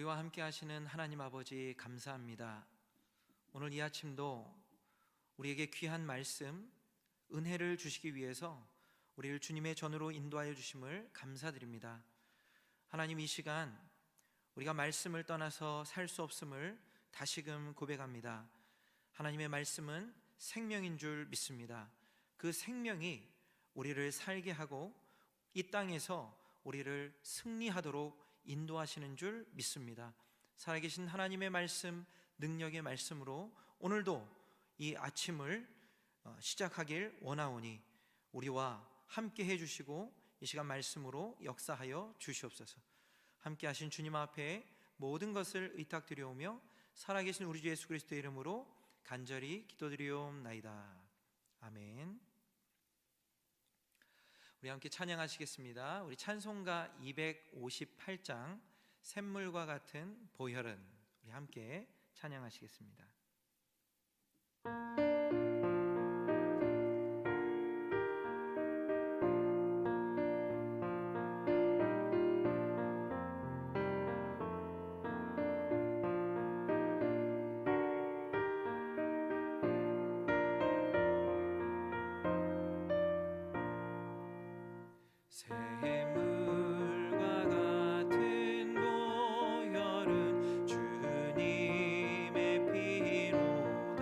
우리와 함께 하시는 하나님 아버지 감사합니다. 오늘 이 아침도 우리에게 귀한 말씀, 은혜를 주시기 위해서 우리를 주님의 전으로 인도하여 주심을 감사드립니다. 하나님, 이 시간 우리가 말씀을 떠나서 살 수 없음을 다시금 고백합니다. 하나님의 말씀은 생명인 줄 믿습니다. 그 생명이 우리를 살게 하고 이 땅에서 우리를 승리하도록 인도하시는 줄 믿습니다. 살아계신 하나님의 말씀, 능력의 말씀으로 오늘도 이 아침을 시작하길 원하오니 우리와 함께 해주시고 이 시간 말씀으로 역사하여 주시옵소서. 함께 하신 주님 앞에 모든 것을 의탁드려오며 살아계신 우리 주 예수 그리스도의 이름으로 간절히 기도드리옵나이다. 아멘. 우리 함께 찬양하시겠습니다. 우리 찬송가 258장 샘물과 같은 보혈은, 우리 함께 찬양하시겠습니다. 샘물과 같은 보혈은 주님의 피로다.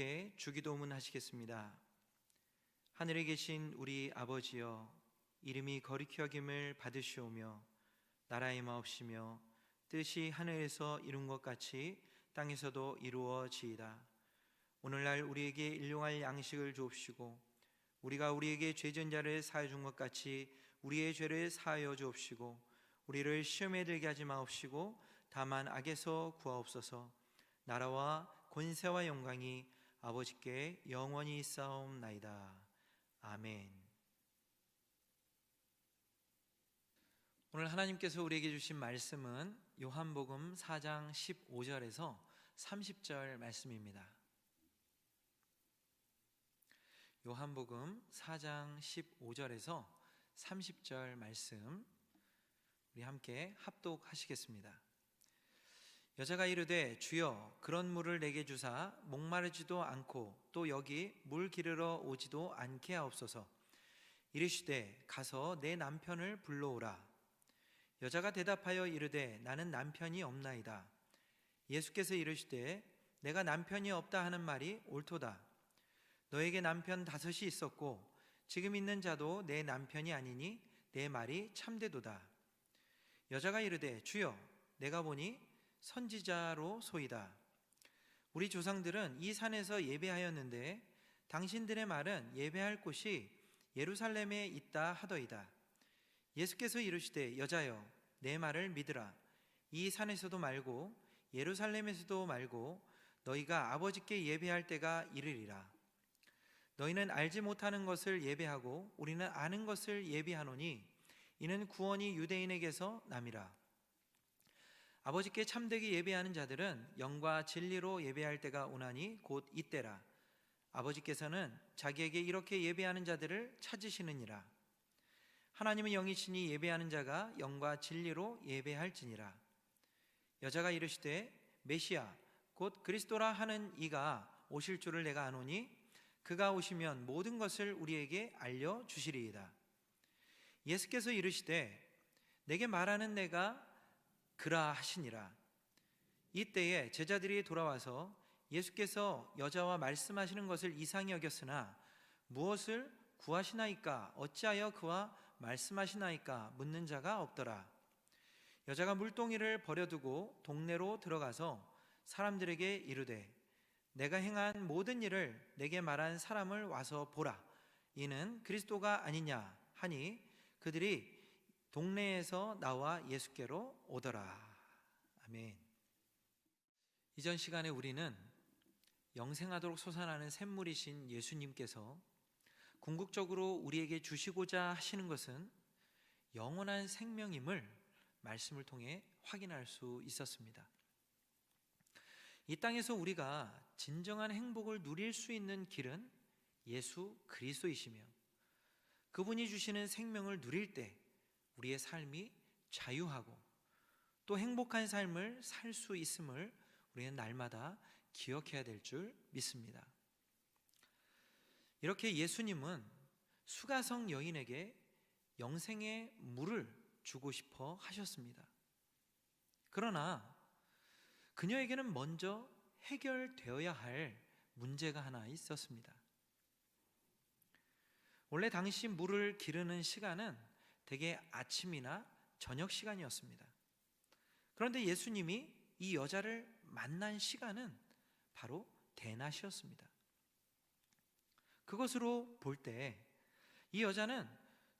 함께 주기도문 하시겠습니다. 하늘에 계신 우리 아버지여, 이름이 거룩히 여김을 받으시오며 나라의 마옵시며 뜻이 하늘에서 이룬 것 같이 땅에서도 이루어지이다. 오늘날 우리에게 일용할 양식을 주옵시고 우리가 우리에게 죄진 자를 사하여 준 것 같이 우리의 죄를 사하여 주옵시고 우리를 시험에 들게 하지 마옵시고 다만 악에서 구하옵소서. 나라와 권세와 영광이 아버지께 영원히 있사옵나이다. 아멘. 오늘 하나님께서 우리에게 주신 말씀은 요한복음 4장 15절에서 30절 말씀입니다. 요한복음 4장 15절에서 30절 말씀 우리 함께 합독하시겠습니다. 여자가 이르되 주여 그런 물을 내게 주사 목마르지도 않고 또 여기 물 기르러 오지도 않게 하옵소서. 이르시되 가서 내 남편을 불러오라. 여자가 대답하여 이르되 나는 남편이 없나이다. 예수께서 이르시되 내가 남편이 없다 하는 말이 옳도다. 너에게 남편 5이 있었고 지금 있는 자도 내 남편이 아니니 내 말이 참되도다. 여자가 이르되 주여 내가 보니 선지자로 소이다. 우리 조상들은 이 산에서 예배하였는데 당신들의 말은 예배할 곳이 예루살렘에 있다 하더이다. 예수께서 이르시되 여자여 내 말을 믿으라. 이 산에서도 말고 예루살렘에서도 말고 너희가 아버지께 예배할 때가 이르리라. 너희는 알지 못하는 것을 예배하고 우리는 아는 것을 예배하노니 이는 구원이 유대인에게서 남이라. 아버지께 참되게 예배하는 자들은 영과 진리로 예배할 때가 오나니 곧 이때라. 아버지께서는 자기에게 이렇게 예배하는 자들을 찾으시느니라. 하나님은 영이시니 예배하는 자가 영과 진리로 예배할지니라. 여자가 이르시되 메시아 곧 그리스도라 하는 이가 오실 줄을 내가 아노니 그가 오시면 모든 것을 우리에게 알려주시리이다. 예수께서 이르시되 내게 말하는 내가 그라 하시니라. 이때에 제자들이 돌아와서 예수께서 여자와 말씀하시는 것을 이상히 여겼으나 무엇을 구하시나이까 어찌하여 그와 말씀하시나이까 묻는 자가 없더라. 여자가 물동이를 버려두고 동네로 들어가서 사람들에게 이르되 내가 행한 모든 일을 내게 말한 사람을 와서 보라. 이는 그리스도가 아니냐 하니 그들이 동네에서 나와 예수께로 오더라. 아멘. 이전 시간에 우리는 영생하도록 솟아나는 샘물이신 예수님께서 궁극적으로 우리에게 주시고자 하시는 것은 영원한 생명임을 말씀을 통해 확인할 수 있었습니다. 이 땅에서 우리가 진정한 행복을 누릴 수 있는 길은 예수 그리스도이시며 그분이 주시는 생명을 누릴 때 우리의 삶이 자유하고 또 행복한 삶을 살 수 있음을 우리는 날마다 기억해야 될 줄 믿습니다. 이렇게 예수님은 수가성 여인에게 영생의 물을 주고 싶어 하셨습니다. 그러나 그녀에게는 먼저 해결되어야 할 문제가 하나 있었습니다. 원래 당시 물을 기르는 시간은 대개 아침이나 저녁 시간이었습니다. 그런데 예수님이 이 여자를 만난 시간은 바로 대낮이었습니다. 그것으로 볼 때 이 여자는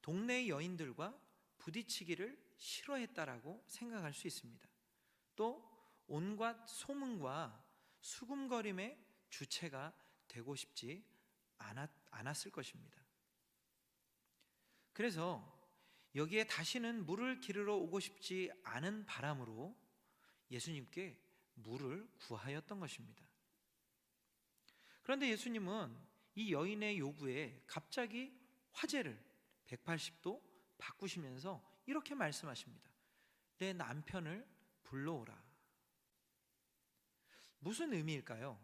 동네 여인들과 부딪히기를 싫어했다라고 생각할 수 있습니다. 또 온갖 소문과 수군거림의 주체가 되고 싶지 않았을 것입니다. 그래서 여기에 다시는 물을 기르러 오고 싶지 않은 바람으로 예수님께 물을 구하였던 것입니다. 그런데 예수님은 이 여인의 요구에 갑자기 화제를 180도 바꾸시면서 이렇게 말씀하십니다. 내 남편을 불러오라. 무슨 의미일까요?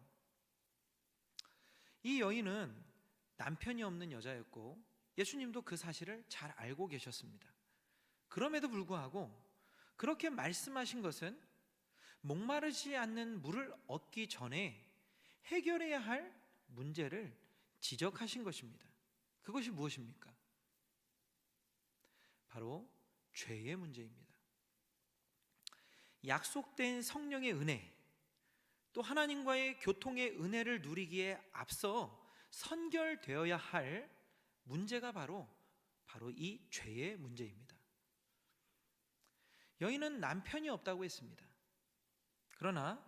이 여인은 남편이 없는 여자였고 예수님도 그 사실을 잘 알고 계셨습니다. 그럼에도 불구하고 그렇게 말씀하신 것은 목마르지 않는 물을 얻기 전에 해결해야 할 문제를 지적하신 것입니다. 그것이 무엇입니까? 바로 죄의 문제입니다. 약속된 성령의 은혜, 또 하나님과의 교통의 은혜를 누리기에 앞서 선결되어야 할 문제가 바로 이 죄의 문제입니다. 여인은 남편이 없다고 했습니다. 그러나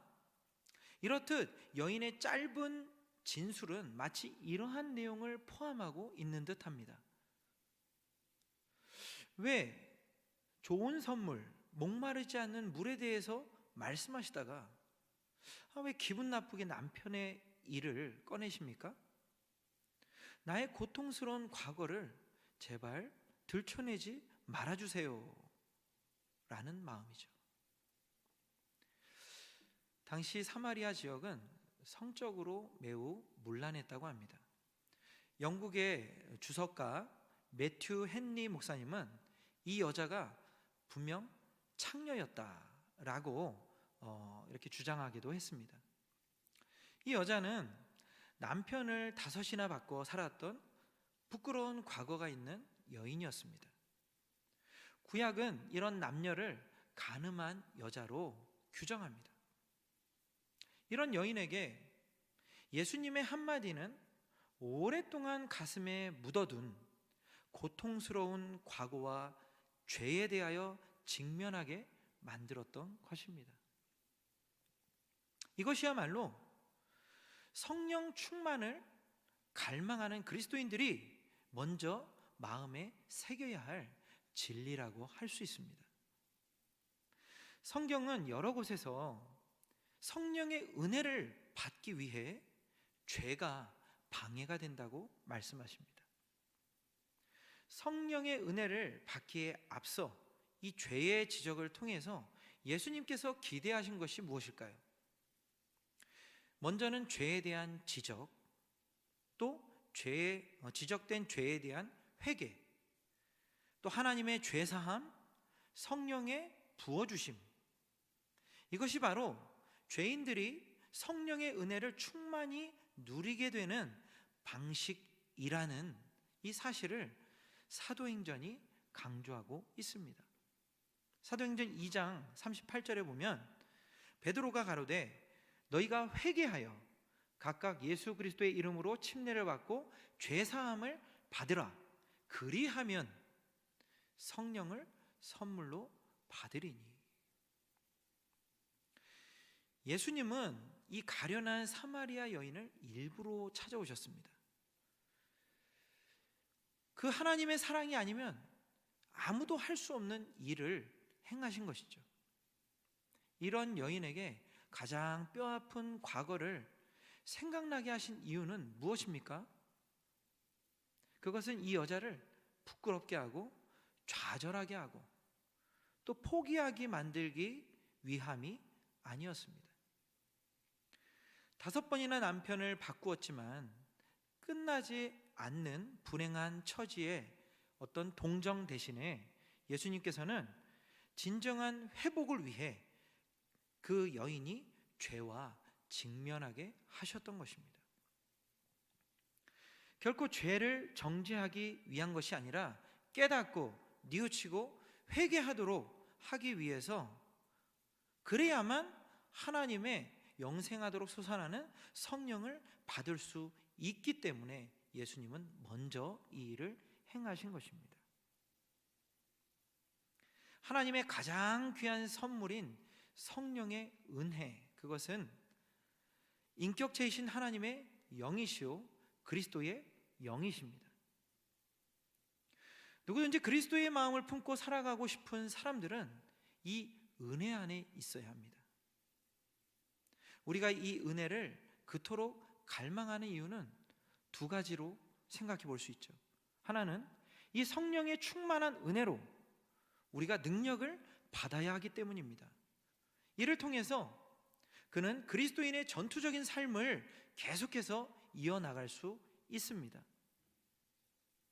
이렇듯 여인의 짧은 진술은 마치 이러한 내용을 포함하고 있는 듯합니다. 왜 좋은 선물, 목마르지 않는 물에 대해서 말씀하시다가 왜 기분 나쁘게 남편의 일을 꺼내십니까? 나의 고통스러운 과거를 제발 들춰내지 말아주세요 라는 마음이죠. 당시 사마리아 지역은 성적으로 매우 문란했다고 합니다. 영국의 주석가 매튜 헨리 목사님은 이 여자가 분명 창녀였다라고 이렇게 주장하기도 했습니다. 이 여자는 남편을 5이나 바꿔 살았던 부끄러운 과거가 있는 여인이었습니다. 구약은 이런 남녀를 간음한 여자로 규정합니다. 이런 여인에게 예수님의 한마디는 오랫동안 가슴에 묻어둔 고통스러운 과거와 죄에 대하여 직면하게 만들었던 것입니다. 이것이야말로 성령 충만을 갈망하는 그리스도인들이 먼저 마음에 새겨야 할 진리라고 할 수 있습니다. 성경은 여러 곳에서 성령의 은혜를 받기 위해 죄가 방해가 된다고 말씀하십니다. 성령의 은혜를 받기에 앞서 이 죄의 지적을 통해서 예수님께서 기대하신 것이 무엇일까요? 먼저는 죄에 대한 지적, 또 지적된 죄에 대한 회개, 또 하나님의 죄사함, 성령의 부어주심, 이것이 바로 죄인들이 성령의 은혜를 충만히 누리게 되는 방식이라는 이 사실을 사도행전이 강조하고 있습니다. 사도행전 2장 38절에 보면 베드로가 가로되 너희가 회개하여 각각 예수 그리스도의 이름으로 침례를 받고 죄사함을 받으라. 그리하면 성령을 선물로 받으리니. 예수님은 이 가련한 사마리아 여인을 일부러 찾아오셨습니다. 그 하나님의 사랑이 아니면 아무도 할 수 없는 일을 행하신 것이죠. 이런 여인에게 가장 뼈아픈 과거를 생각나게 하신 이유는 무엇입니까? 그것은 이 여자를 부끄럽게 하고 좌절하게 하고 또 포기하게 만들기 위함이 아니었습니다. 5번이나 남편을 바꾸었지만 끝나지 않는 불행한 처지에 어떤 동정 대신에 예수님께서는 진정한 회복을 위해 그 여인이 죄와 직면하게 하셨던 것입니다. 결코 죄를 정죄하기 위한 것이 아니라 깨닫고 뉘우치고 회개하도록 하기 위해서, 그래야만 하나님의 영생하도록 솟아나는 성령을 받을 수 있기 때문에 예수님은 먼저 이 일을 행하신 것입니다. 하나님의 가장 귀한 선물인 성령의 은혜, 그것은 인격체이신 하나님의 영이시오 그리스도의 영이십니다. 누구든지 그리스도의 마음을 품고 살아가고 싶은 사람들은 이 은혜 안에 있어야 합니다. 우리가 이 은혜를 그토록 갈망하는 이유는 2가지로 생각해 볼 수 있죠. 하나는 이 성령의 충만한 은혜로 우리가 능력을 받아야 하기 때문입니다. 이를 통해서 그는 그리스도인의 전투적인 삶을 계속해서 이어나갈 수 있습니다.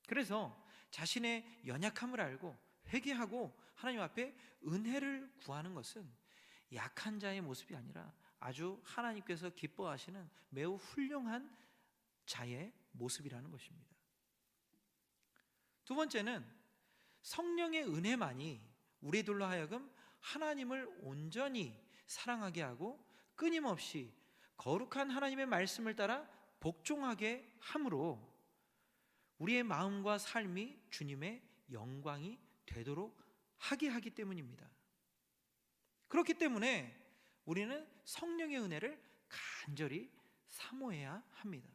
그래서 자신의 연약함을 알고 회개하고 하나님 앞에 은혜를 구하는 것은 약한 자의 모습이 아니라 아주 하나님께서 기뻐하시는 매우 훌륭한 자의 모습이라는 것입니다. 두 번째는 성령의 은혜만이 우리들로 하여금 하나님을 온전히 사랑하게 하고 끊임없이 거룩한 하나님의 말씀을 따라 복종하게 함으로 우리의 마음과 삶이 주님의 영광이 되도록 하게 하기 때문입니다. 그렇기 때문에 우리는 성령의 은혜를 간절히 사모해야 합니다.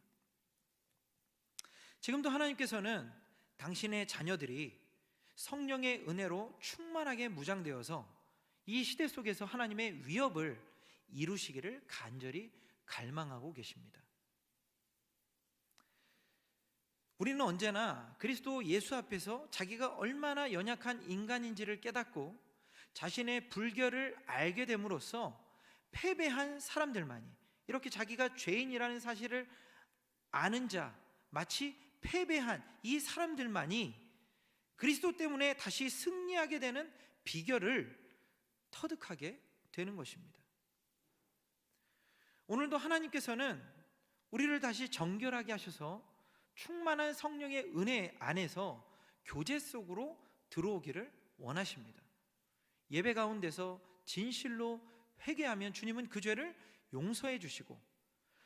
지금도 하나님께서는 당신의 자녀들이 성령의 은혜로 충만하게 무장되어서 이 시대 속에서 하나님의 위협을 이루시기를 간절히 갈망하고 계십니다. 우리는 언제나 그리스도 예수 앞에서 자기가 얼마나 연약한 인간인지를 깨닫고 자신의 불결을 알게 됨으로써 패배한 사람들만이, 이렇게 자기가 죄인이라는 사실을 아는 자, 마치 패배한 이 사람들만이 그리스도 때문에 다시 승리하게 되는 비결을 터득하게 되는 것입니다. 오늘도 하나님께서는 우리를 다시 정결하게 하셔서 충만한 성령의 은혜 안에서 교제 속으로 들어오기를 원하십니다. 예배 가운데서 진실로 회개하면 주님은 그 죄를 용서해 주시고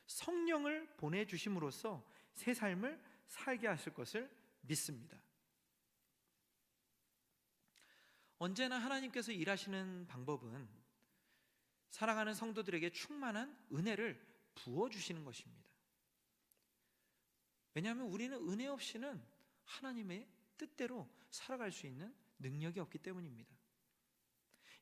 성령을 보내주심으로써 새 삶을 살게 하실 것을 믿습니다. 언제나 하나님께서 일하시는 방법은 사랑하는 성도들에게 충만한 은혜를 부어주시는 것입니다. 왜냐하면 우리는 은혜 없이는 하나님의 뜻대로 살아갈 수 있는 능력이 없기 때문입니다.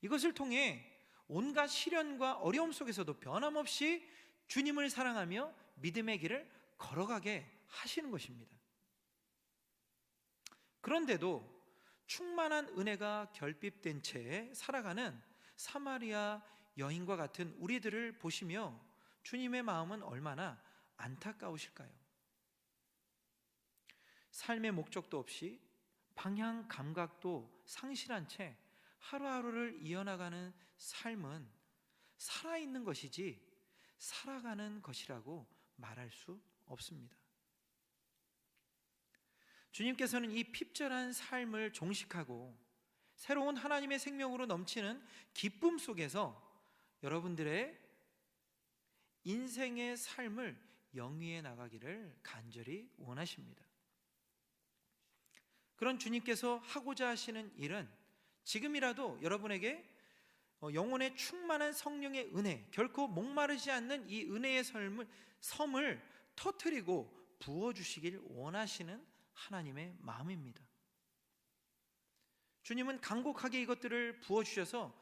이것을 통해 온갖 시련과 어려움 속에서도 변함없이 주님을 사랑하며 믿음의 길을 걸어가게 하시는 것입니다. 그런데도 충만한 은혜가 결핍된 채 살아가는 사마리아 여인과 같은 우리들을 보시며 주님의 마음은 얼마나 안타까우실까요? 삶의 목적도 없이 방향 감각도 상실한 채 하루하루를 이어나가는 삶은 살아있는 것이지 살아가는 것이라고 말할 수 없습니다. 주님께서는 이 핍절한 삶을 종식하고 새로운 하나님의 생명으로 넘치는 기쁨 속에서 여러분들의 인생의 삶을 영위해 나가기를 간절히 원하십니다. 그런 주님께서 하고자 하시는 일은 지금이라도 여러분에게 영혼의 충만한 성령의 은혜, 결코 목마르지 않는 이 은혜의 섬을 터뜨리고 부어주시길 원하시는 하나님의 마음입니다. 주님은 간곡하게 이것들을 부어주셔서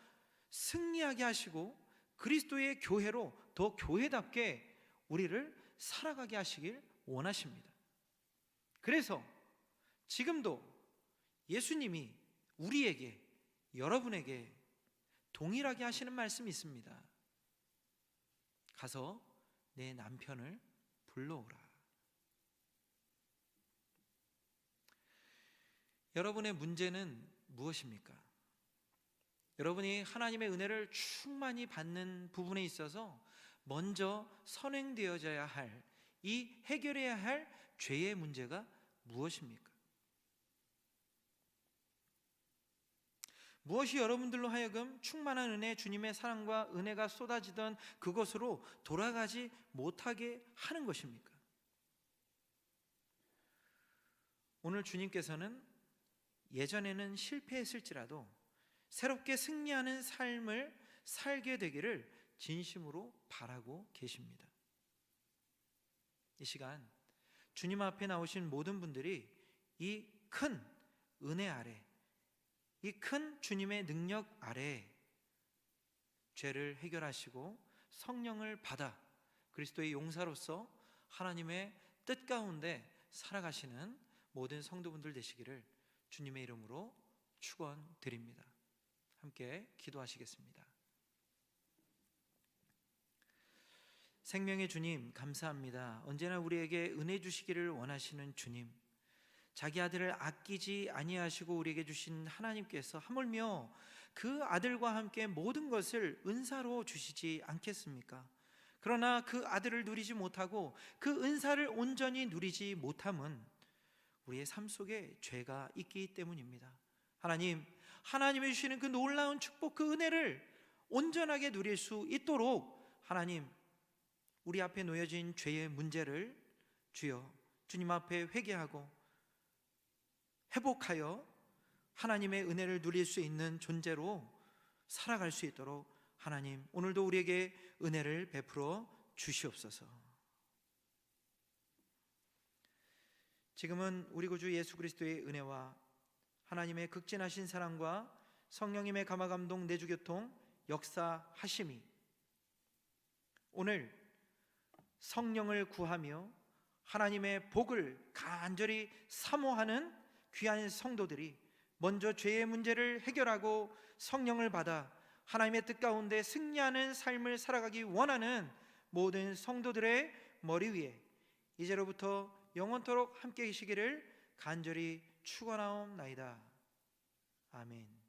승리하게 하시고 그리스도의 교회로 더 교회답게 우리를 살아가게 하시길 원하십니다. 그래서 지금도 예수님이 우리에게, 여러분에게 동일하게 하시는 말씀이 있습니다. 가서 내 남편을 불러오라. 여러분의 문제는 무엇입니까? 여러분이 하나님의 은혜를 충만히 받는 부분에 있어서 먼저 선행되어져야 할, 이 해결해야 할 죄의 문제가 무엇입니까? 무엇이 여러분들로 하여금 충만한 은혜, 주님의 사랑과 은혜가 쏟아지던 그곳으로 돌아가지 못하게 하는 것입니까? 오늘 주님께서는 예전에는 실패했을지라도 새롭게 승리하는 삶을 살게 되기를 진심으로 바라고 계십니다. 이 시간 주님 앞에 나오신 모든 분들이 이 큰 은혜 아래, 이 큰 주님의 능력 아래 죄를 해결하시고 성령을 받아 그리스도의 용사로서 하나님의 뜻 가운데 살아가시는 모든 성도분들 되시기를 주님의 이름으로 축원드립니다. 함께 기도하시겠습니다. 생명의 주님, 감사합니다. 언제나 우리에게 은혜 주시기를 원하시는 주님, 자기 아들을 아끼지 아니하시고 우리에게 주신 하나님께서 하물며 그 아들과 함께 모든 것을 은사로 주시지 않겠습니까? 그러나 그 아들을 누리지 못하고 그 은사를 온전히 누리지 못함은 우리의 삶 속에 죄가 있기 때문입니다. 하나님이 주시는 그 놀라운 축복, 그 은혜를 온전하게 누릴 수 있도록 하나님, 우리 앞에 놓여진 죄의 문제를 주님 앞에 회개하고 회복하여 하나님의 은혜를 누릴 수 있는 존재로 살아갈 수 있도록 하나님, 오늘도 우리에게 은혜를 베풀어 주시옵소서. 지금은 우리 구주 예수 그리스도의 은혜와 하나님의 극진하신 사랑과 성령님의 감화감동 내주교통 역사하심이, 오늘 성령을 구하며 하나님의 복을 간절히 사모하는 귀한 성도들이 먼저 죄의 문제를 해결하고 성령을 받아 하나님의 뜻 가운데 승리하는 삶을 살아가기 원하는 모든 성도들의 머리 위에 이제로부터 영원토록 함께 계시기를 간절히 축원하옵나이다. 아멘.